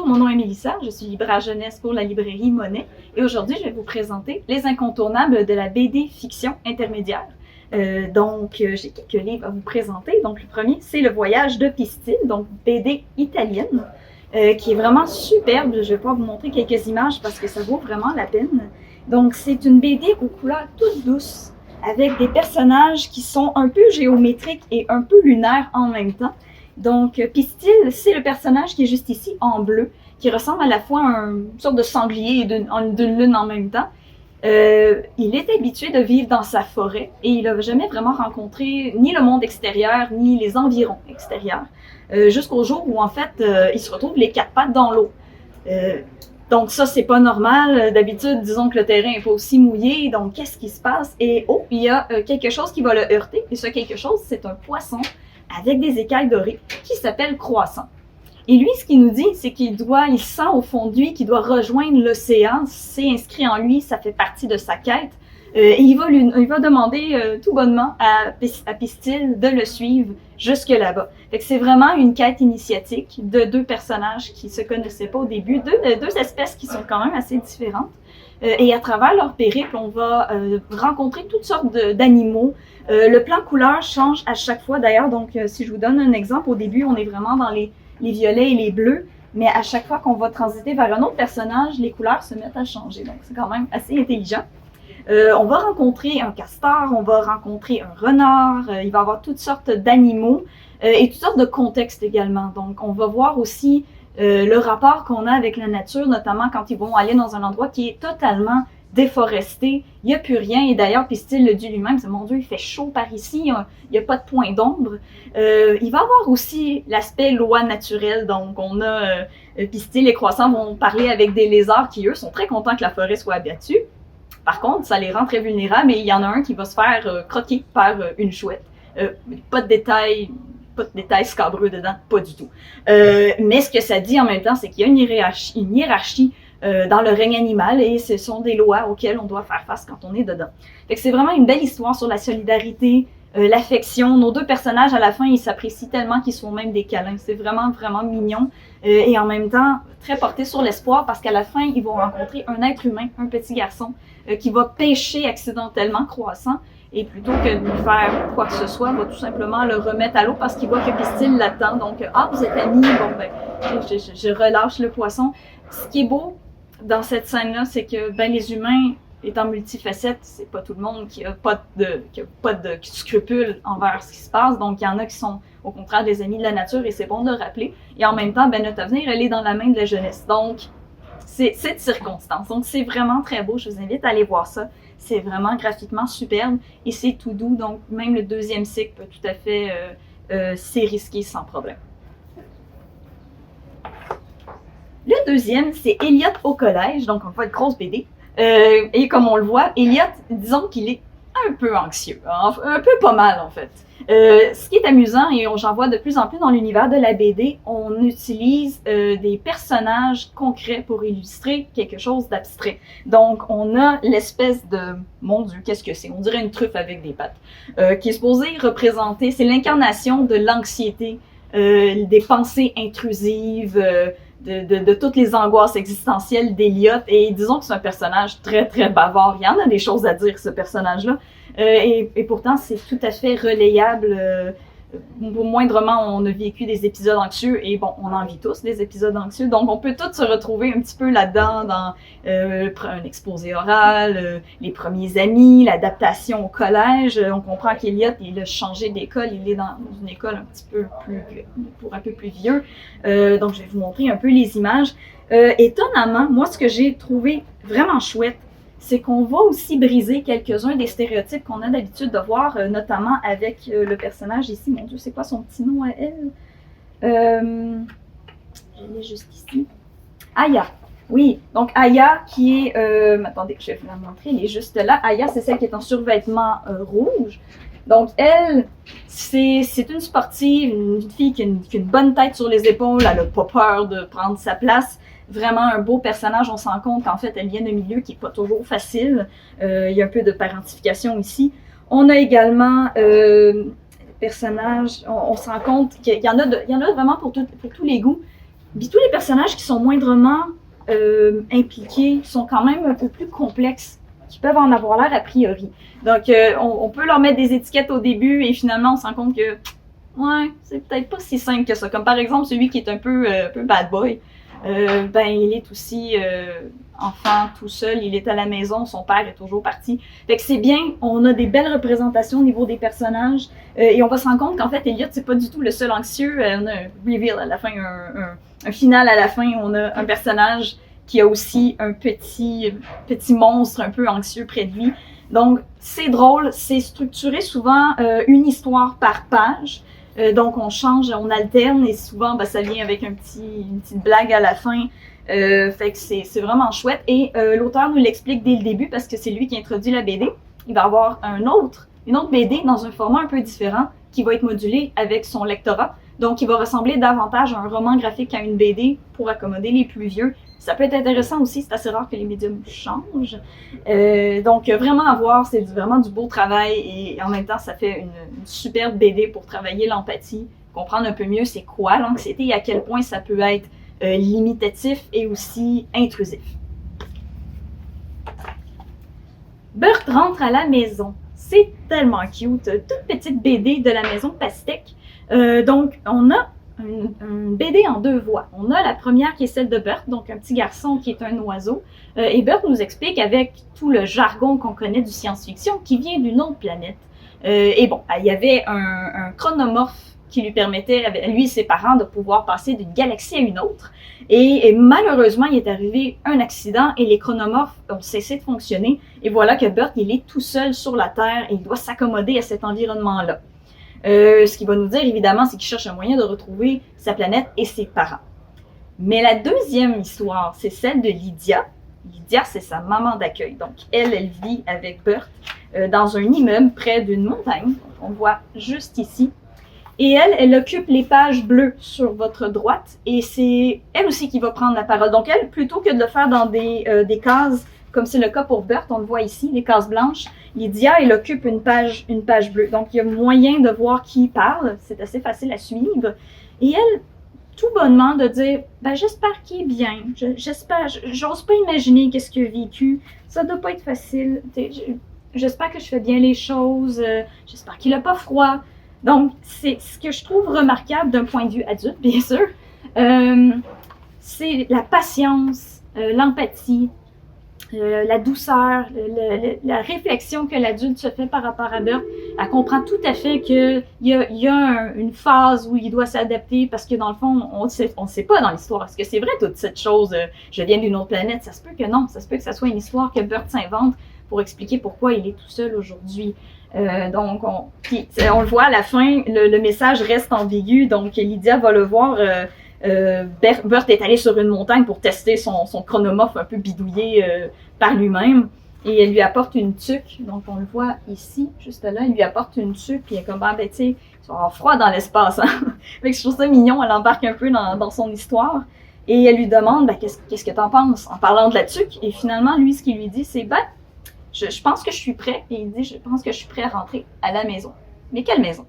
mon nom est Mélissa, je suis libraire jeunesse pour la librairie Monet et aujourd'hui je vais vous présenter les incontournables de la BD fiction intermédiaire. J'ai quelques livres à vous présenter. Donc le premier c'est Le Voyage de Pistil, donc BD italienne, qui est vraiment superbe. Je vais pouvoir vous montrer quelques images parce que ça vaut vraiment la peine. Donc c'est une BD aux couleurs toutes douces, avec des personnages qui sont un peu géométriques et un peu lunaires en même temps. Donc, Pistil, c'est le personnage qui est juste ici, en bleu, qui ressemble à la fois à une sorte de sanglier et d'une lune en même temps. Il est habitué de vivre dans sa forêt et il n'a jamais vraiment rencontré ni le monde extérieur, ni les environs extérieurs, jusqu'au jour où, en fait, il se retrouve les quatre pattes dans l'eau. Donc ça, c'est pas normal. D'habitude, disons que le terrain est pas aussi mouillé, donc qu'est-ce qui se passe? Et oh, il y a quelque chose qui va le heurter, et ce quelque chose, c'est un poisson avec des écailles dorées qui s'appelle Croissant. Et lui, ce qu'il nous dit, c'est il sent au fond de lui qu'il doit rejoindre l'océan, c'est inscrit en lui, ça fait partie de sa quête, et il va demander tout bonnement à Pistil de le suivre jusque là-bas. Fait que c'est vraiment une quête initiatique de deux personnages qui se connaissaient pas au début, deux espèces qui sont quand même assez différentes. Et à travers leur périple, on va rencontrer toutes sortes d'animaux. Le plan couleur change à chaque fois. D'ailleurs, donc si je vous donne un exemple, au début, on est vraiment dans les violets et les bleus, mais à chaque fois qu'on va transiter vers un autre personnage, les couleurs se mettent à changer. Donc c'est quand même assez intelligent. On va rencontrer un castor, on va rencontrer un renard, il va y avoir toutes sortes d'animaux et toutes sortes de contextes également. Donc on va voir aussi le rapport qu'on a avec la nature, notamment quand ils vont aller dans un endroit qui est totalement déforesté, il n'y a plus rien, et d'ailleurs Pistil le dit lui-même, c'est mon Dieu, il fait chaud par ici, il n'y a pas de point d'ombre. Il va y avoir aussi l'aspect loi naturelle, donc on a Pistil et Croissant vont parler avec des lézards qui, eux, sont très contents que la forêt soit abattue. Par contre, ça les rend très vulnérables et il y en a un qui va se faire croquer par une chouette. Pas de détails scabreux dedans, pas du tout. Mais ce que ça dit en même temps, c'est qu'il y a une hiérarchie dans le règne animal et ce sont des lois auxquelles on doit faire face quand on est dedans. Fait que c'est vraiment une belle histoire sur la solidarité, l'affection. Nos deux personnages, à la fin, ils s'apprécient tellement qu'ils se font même des câlins. C'est vraiment, vraiment mignon. Et en même temps, très porté sur l'espoir parce qu'à la fin, ils vont rencontrer un être humain, un petit garçon, qui va pêcher accidentellement Croissant. Et plutôt que de lui faire quoi que ce soit, va tout simplement le remettre à l'eau parce qu'il voit que Pistil l'attend. Donc, vous êtes amis, bon ben, je relâche le poisson. Ce qui est beau dans cette scène-là, c'est que les humains, étant multifacettes, c'est pas tout le monde qui a pas de scrupules envers ce qui se passe. Donc, il y en a qui sont au contraire des amis de la nature et c'est bon de le rappeler. Et en même temps, notre avenir, elle est dans la main de la jeunesse. Donc, c'est cette circonstance. Donc, c'est vraiment très beau. Je vous invite à aller voir ça. C'est vraiment graphiquement superbe et c'est tout doux. Donc, même le deuxième cycle peut tout à fait s'érisquer sans problème. Le deuxième, c'est Elliot au collège. Donc, on voit une grosse BD. Et comme on le voit, Elliot, disons qu'il est un peu anxieux. Un peu pas mal, en fait. Ce qui est amusant, et j'en vois de plus en plus dans l'univers de la BD, on utilise des personnages concrets pour illustrer quelque chose d'abstrait. Donc, on a l'espèce de... Mon Dieu, qu'est-ce que c'est? On dirait une truffe avec des pattes. Qui est supposée représenter... C'est l'incarnation de l'anxiété, des pensées intrusives, de toutes les angoisses existentielles d'Elliot. Et disons que c'est un personnage très, très bavard. Il y en a des choses à dire, ce personnage-là. Et pourtant, c'est tout à fait relayable. Moindrement, on a vécu des épisodes anxieux et bon, on en vit tous des épisodes anxieux. Donc, on peut tous se retrouver un petit peu là-dedans dans un exposé oral, les premiers amis, l'adaptation au collège. On comprend qu'Elliot, il a changé d'école. Il est dans une école un petit peu pour un peu plus vieux. Donc, je vais vous montrer un peu les images. Étonnamment, moi, ce que j'ai trouvé vraiment chouette, c'est qu'on va aussi briser quelques-uns des stéréotypes qu'on a d'habitude de voir, notamment avec le personnage ici. Mon Dieu, c'est quoi son petit nom à elle? Je l'ai juste ici. Aya. Oui, donc Aya qui est... attendez, je vais vous la montrer, elle est juste là. Aya, c'est celle qui est en survêtement rouge. Donc elle, c'est une sportive, une fille qui a une bonne tête sur les épaules, elle n'a pas peur de prendre sa place. Vraiment un beau personnage, on se rend compte qu'en fait, elle vient d'un milieu qui n'est pas toujours facile. Il y a un peu de parentification ici. On a également personnages, on se rend compte qu'il y en a vraiment pour tous les goûts. Puis tous les personnages qui sont moindrement impliqués sont quand même un peu plus complexes, qui peuvent en avoir l'air a priori. Donc, on peut leur mettre des étiquettes au début et finalement, on se rend compte que ouais, c'est peut-être pas si simple que ça. Comme par exemple celui qui est un peu bad boy. Ben, il est aussi enfant tout seul, il est à la maison, son père est toujours parti. Fait que c'est bien, on a des belles représentations au niveau des personnages et on va se rendre compte qu'en fait, Elliot, c'est pas du tout le seul anxieux. On a un reveal à la fin, un final à la fin, on a un personnage qui a aussi un petit monstre un peu anxieux près de lui. Donc, c'est drôle, c'est structuré souvent une histoire par page. Donc, on change, on alterne et souvent, ben, ça vient avec une petite blague à la fin. Fait que c'est vraiment chouette. Et l'auteur nous l'explique dès le début parce que c'est lui qui introduit la BD. Il va avoir une autre BD dans un format un peu différent qui va être modulé avec son lectorat. Donc, il va ressembler davantage à un roman graphique qu'à une BD pour accommoder les plus vieux. Ça peut être intéressant aussi, c'est assez rare que les médiums changent. Donc, vraiment à voir, c'est vraiment du beau travail et en même temps, ça fait une superbe BD pour travailler l'empathie, comprendre un peu mieux c'est quoi l'anxiété et à quel point ça peut être limitatif et aussi intrusif. Burt rentre à la maison. C'est tellement cute, toute petite BD de la maison Pastèque. Donc, on a une BD en deux voix. On a la première qui est celle de Burt, donc un petit garçon qui est un oiseau. Et Burt nous explique avec tout le jargon qu'on connaît du science-fiction qui vient d'une autre planète. Et bon, il y avait un chronomorphe qui lui permettait, lui et ses parents, de pouvoir passer d'une galaxie à une autre. Et malheureusement, il est arrivé un accident et les chronomorphes ont cessé de fonctionner. Et voilà que Burt, il est tout seul sur la Terre et il doit s'accommoder à cet environnement-là. Ce qu'il va nous dire, évidemment, c'est qu'il cherche un moyen de retrouver sa planète et ses parents. Mais la deuxième histoire, c'est celle de Lydia. Lydia, c'est sa maman d'accueil. Donc, elle vit avec Burt dans un immeuble près d'une montagne. On voit juste ici. Et elle occupe les pages bleues sur votre droite. Et c'est elle aussi qui va prendre la parole. Donc, elle, plutôt que de le faire dans des cases, comme c'est le cas pour Burt, on le voit ici, les cases blanches, Lydia, elle occupe une page bleue. Donc, il y a moyen de voir qui parle. C'est assez facile à suivre. Et elle, tout bonnement, de dire ben, j'espère qu'il est bien. J'ose pas imaginer qu'est-ce qu'il a vécu. Ça doit pas être facile. J'espère que je fais bien les choses. J'espère qu'il a pas froid. Donc, c'est ce que je trouve remarquable d'un point de vue adulte, bien sûr. C'est la patience, l'empathie, la douceur, la réflexion que l'adulte se fait par rapport à Burt. Elle comprend tout à fait qu'il y a une phase où il doit s'adapter parce que dans le fond, on ne sait pas dans l'histoire. Est-ce que c'est vrai toute cette chose, je viens d'une autre planète? Ça se peut que non. Ça se peut que ça soit une histoire que Burt s'invente pour expliquer pourquoi il est tout seul aujourd'hui. Donc, on le voit à la fin, le message reste ambigu. Donc, Lydia va le voir. Burt est allé sur une montagne pour tester son chronomorphe un peu bidouillé par lui-même. Et elle lui apporte une tuque. Donc, on le voit ici, juste là. Elle lui apporte une tuque. Puis elle est comme, ben, tu sais, il va avoir froid dans l'espace. Hein? Fait que je trouve ça mignon. Elle embarque un peu dans son histoire. Et elle lui demande, ben, qu'est-ce que t'en penses? En parlant de la tuque. Et finalement, lui, ce qu'il lui dit, c'est, ben, je pense que je suis prêt. Et il dit, je pense que je suis prêt à rentrer à la maison. Mais quelle maison?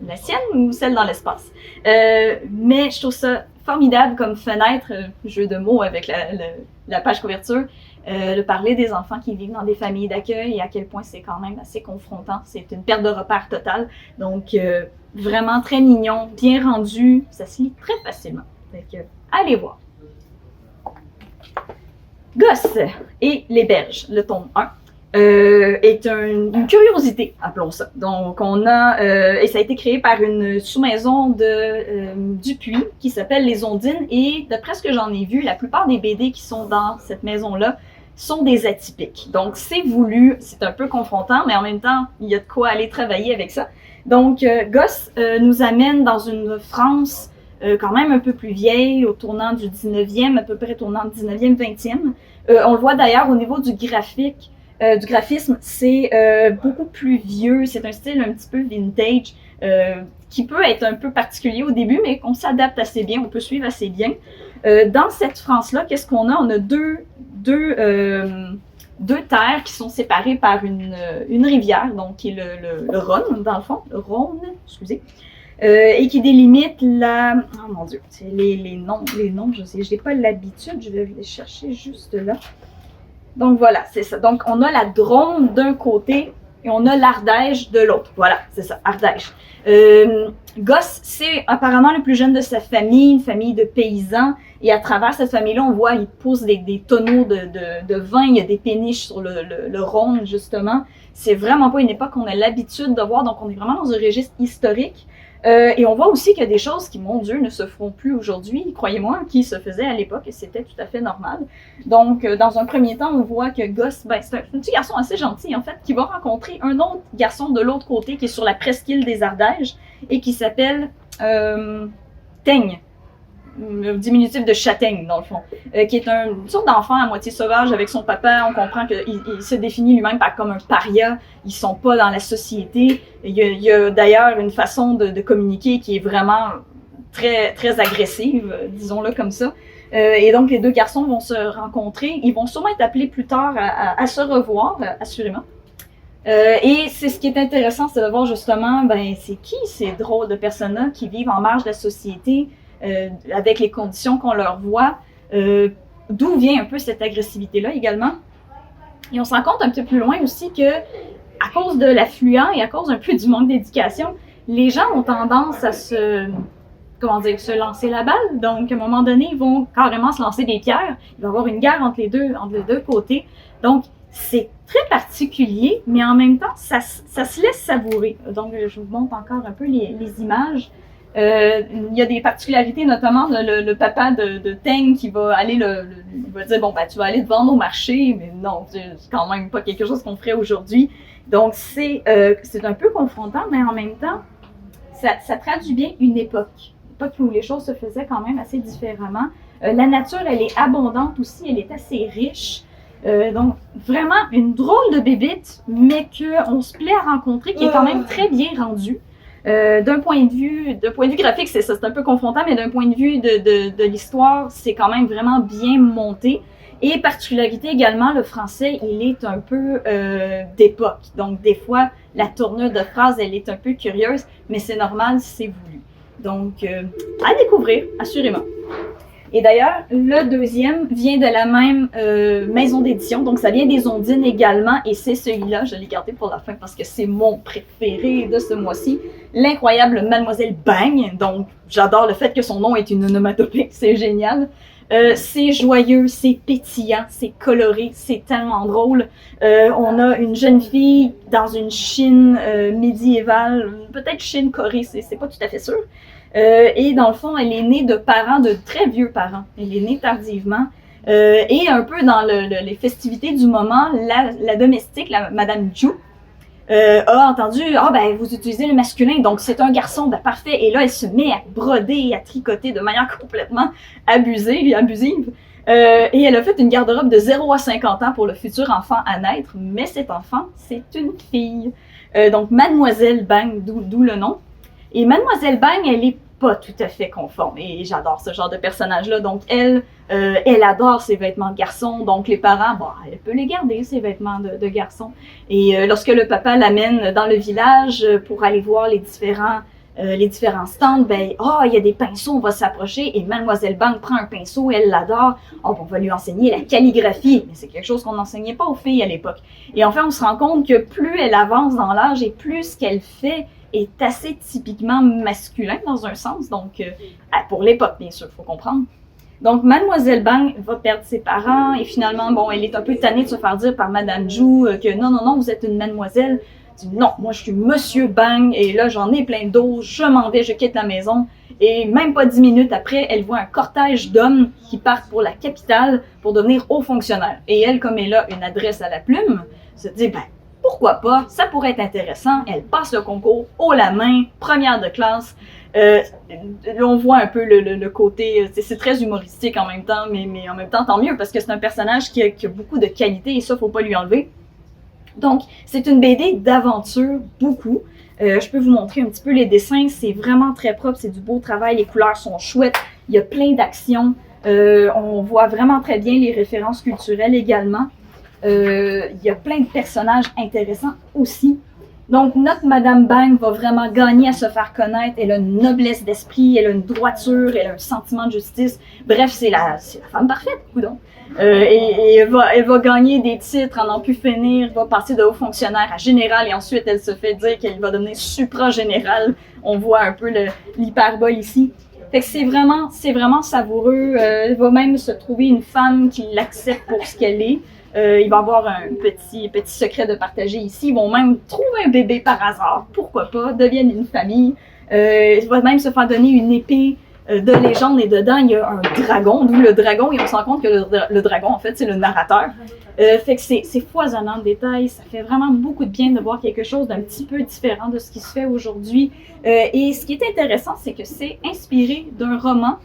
La sienne ou celle dans l'espace? Mais je trouve ça formidable comme fenêtre, jeu de mots avec la page couverture, de parler des enfants qui vivent dans des familles d'accueil et à quel point c'est quand même assez confrontant. C'est une perte de repère totale. Donc, vraiment très mignon, bien rendu. Ça se lit très facilement. Donc, allez voir. Gosse et les berges, le tome 1. Est une curiosité, appelons ça. Donc, on a, et ça a été créé par une sous-maison de Dupuis qui s'appelle Les Ondines. Et d'après ce que j'en ai vu, la plupart des BD qui sont dans cette maison-là sont des atypiques. Donc, c'est voulu, c'est un peu confrontant, mais en même temps, il y a de quoi aller travailler avec ça. Donc, Gosse nous amène dans une France quand même un peu plus vieille, au tournant du 19e, à peu près tournant du 19e, 20e. On le voit d'ailleurs au niveau du graphique. Du graphisme, c'est beaucoup plus vieux, c'est un style un petit peu vintage qui peut être un peu particulier au début, mais qu'on s'adapte assez bien, on peut suivre assez bien. Dans cette France-là, qu'est-ce qu'on a? On a deux terres qui sont séparées par une rivière, donc qui est le Rhône, dans le fond, le Rhône, excusez. et qui délimite la... Oh mon Dieu, c'est les noms, je n'ai pas l'habitude, je vais les chercher juste là. Donc voilà, c'est ça. Donc on a la Drôme d'un côté et on a l'Ardèche de l'autre. Voilà, c'est ça, Ardèche. Gosse, c'est apparemment le plus jeune de sa famille, une famille de paysans. Et à travers cette famille-là, on voit, il pousse des tonneaux de vin, il y a des péniches sur le Rhône, justement. C'est vraiment pas une époque qu'on a l'habitude de voir, donc on est vraiment dans un registre historique. Et on voit aussi qu'il y a des choses qui, mon Dieu, ne se feront plus aujourd'hui, croyez-moi, qui se faisaient à l'époque, et c'était tout à fait normal. Donc, dans un premier temps, on voit que Gosse, ben, c'est un petit garçon assez gentil, en fait, qui va rencontrer un autre garçon de l'autre côté, qui est sur la presqu'île des Ardèches, et qui s'appelle Teigne, le diminutif de châtaigne, dans le fond, qui est une sorte d'enfant à moitié sauvage avec son papa. On comprend qu'il se définit lui-même comme un paria. Ils sont pas dans la société. Il y a d'ailleurs une façon de communiquer qui est vraiment très, très agressive, disons-le comme ça. Et donc, les deux garçons vont se rencontrer. Ils vont sûrement être appelés plus tard à se revoir, assurément. Et c'est ce qui est intéressant, c'est de voir justement, ben, c'est qui ces drôles de personnes-là qui vivent en marge de la société, avec les conditions qu'on leur voit, d'où vient un peu cette agressivité-là également. Et on se rend compte un petit peu plus loin aussi que, à cause de l'affluent et à cause un peu du manque d'éducation, les gens ont tendance à se lancer la balle. Donc, à un moment donné, ils vont carrément se lancer des pierres. Il va y avoir une guerre entre les deux côtés. Donc, c'est très particulier, mais en même temps, ça se laisse savourer. Donc, je vous montre encore un peu les images. Il y a des particularités, notamment le papa de Teigne qui va aller il va dire, bon, ben, tu vas aller te vendre au marché, mais non, c'est quand même pas quelque chose qu'on ferait aujourd'hui. Donc, c'est un peu confrontant, mais en même temps, ça traduit bien une époque où les choses se faisaient quand même assez différemment. La nature, elle est abondante aussi, elle est assez riche. Donc, vraiment une drôle de bébite, mais qu'on se plaît à rencontrer, qui est quand même très bien rendue. D'un point de vue graphique, c'est un peu confrontant, mais d'un point de vue de l'histoire, c'est quand même vraiment bien monté. Et particularité également, le français, il est un peu d'époque. Donc, des fois, la tournure de phrase, elle est un peu curieuse, mais c'est normal, c'est voulu. Donc, à découvrir, assurément. Et d'ailleurs, le deuxième vient de la même maison d'édition, donc ça vient des Ondines également, et c'est celui-là, je l'ai gardé pour la fin parce que c'est mon préféré de ce mois-ci, l'incroyable Mademoiselle Bang. Donc, j'adore le fait que son nom est une onomatopée, c'est génial. C'est joyeux, c'est pétillant, c'est coloré, c'est tellement drôle. On a une jeune fille dans une Chine médiévale, peut-être Chine-Corée, c'est pas tout à fait sûr. Et dans le fond, elle est née de parents, de très vieux parents. Elle est née tardivement. Et un peu dans les festivités du moment, la domestique, Madame Zhu, a entendu « Ah, ben, vous utilisez le masculin, donc c'est un garçon, ben parfait. » Et là, elle se met à broder et à tricoter de manière complètement abusive. Et elle a fait une garde-robe de 0 à 50 ans pour le futur enfant à naître, mais cet enfant, c'est une fille. Donc, Mademoiselle Bang, d'où le nom. Et Mademoiselle Bang, elle est pas tout à fait conforme. Et j'adore ce genre de personnage-là. Donc, elle adore ses vêtements de garçon. Donc, les parents, bon, elle peut les garder, ses vêtements de garçon. Et lorsque le papa l'amène dans le village pour aller voir les différents stands, ben, il y a des pinceaux, on va s'approcher. Et Mademoiselle Bang prend un pinceau, elle l'adore. On va lui enseigner la calligraphie. Mais c'est quelque chose qu'on n'enseignait pas aux filles à l'époque. Et enfin, on se rend compte que plus elle avance dans l'âge et plus ce qu'elle fait est assez typiquement masculin dans un sens, donc pour l'époque, bien sûr, il faut comprendre. Donc, Mademoiselle Bang va perdre ses parents et finalement, bon, elle est un peu tannée de se faire dire par Madame Zhu que non, vous êtes une mademoiselle. Elle dit non, moi je suis Monsieur Bang et là j'en ai plein d'eau, je m'en vais, je quitte la maison. Et même pas 10 minutes après, elle voit un cortège d'hommes qui partent pour la capitale pour devenir haut fonctionnaire. Et elle, comme elle a une adresse à la plume, se dit, ben, pourquoi pas, ça pourrait être intéressant. Elle passe le concours haut la main, première de classe. On voit un peu le côté, c'est très humoristique en même temps, mais en même temps, tant mieux, parce que c'est un personnage qui a beaucoup de qualités et ça, faut pas lui enlever. Donc, c'est une BD d'aventure, beaucoup. Je peux vous montrer un petit peu les dessins, c'est vraiment très propre, c'est du beau travail, les couleurs sont chouettes, il y a plein d'actions. On voit vraiment très bien les références culturelles également. Il y a plein de personnages intéressants aussi. Donc, notre Madame Bang va vraiment gagner à se faire connaître. Elle a une noblesse d'esprit, elle a une droiture, elle a un sentiment de justice. Bref, c'est la femme parfaite, coudonc. Et elle va gagner des titres à n'en plus finir, va passer de haut fonctionnaire à général et ensuite elle se fait dire qu'elle va devenir supra-générale. On voit un peu l'hyperbole ici. Fait que c'est vraiment savoureux. Elle va même se trouver une femme qui l'accepte pour ce qu'elle est. Il va y avoir un petit secret de partager ici. Ils vont même trouver un bébé par hasard. Pourquoi pas? Deviennent une famille. Il va même se faire donner une épée de légende et dedans, il y a un dragon. D'où le dragon, et on se rend compte que le dragon, en fait, c'est le narrateur. Fait que c'est foisonnant de détails. Ça fait vraiment beaucoup de bien de voir quelque chose d'un petit peu différent de ce qui se fait aujourd'hui. Et ce qui est intéressant, c'est que c'est inspiré d'un roman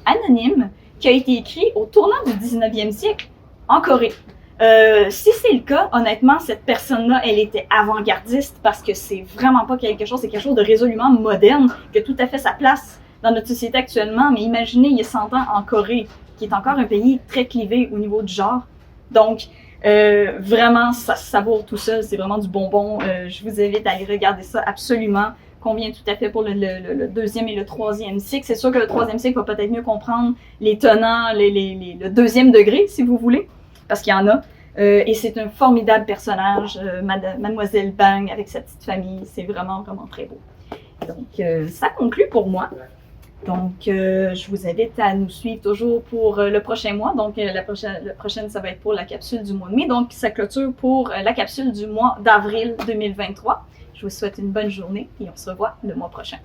anonyme qui a été écrit au tournant du 19e siècle en Corée. Si c'est le cas, honnêtement, cette personne-là, elle était avant-gardiste parce que c'est vraiment pas quelque chose, c'est quelque chose de résolument moderne, qui a tout à fait sa place dans notre société actuellement. Mais imaginez, il y a 100 ans en Corée, qui est encore un pays très clivé au niveau du genre. Donc, vraiment, ça savoure tout ça, c'est vraiment du bonbon. Je vous invite à aller regarder ça absolument. Convient tout à fait pour le deuxième et le troisième cycle. C'est sûr que le troisième cycle va peut-être mieux comprendre les tenants, le deuxième degré, si vous voulez, parce qu'il y en a. Et c'est un formidable personnage, Mademoiselle Bang avec sa petite famille. C'est vraiment, vraiment très beau. Donc, ça conclut pour moi. Donc, je vous invite à nous suivre toujours pour le prochain mois. Donc, la prochaine, ça va être pour la capsule du mois de mai. Donc, ça clôture pour la capsule du mois d'avril 2023. Je vous souhaite une bonne journée et on se revoit le mois prochain.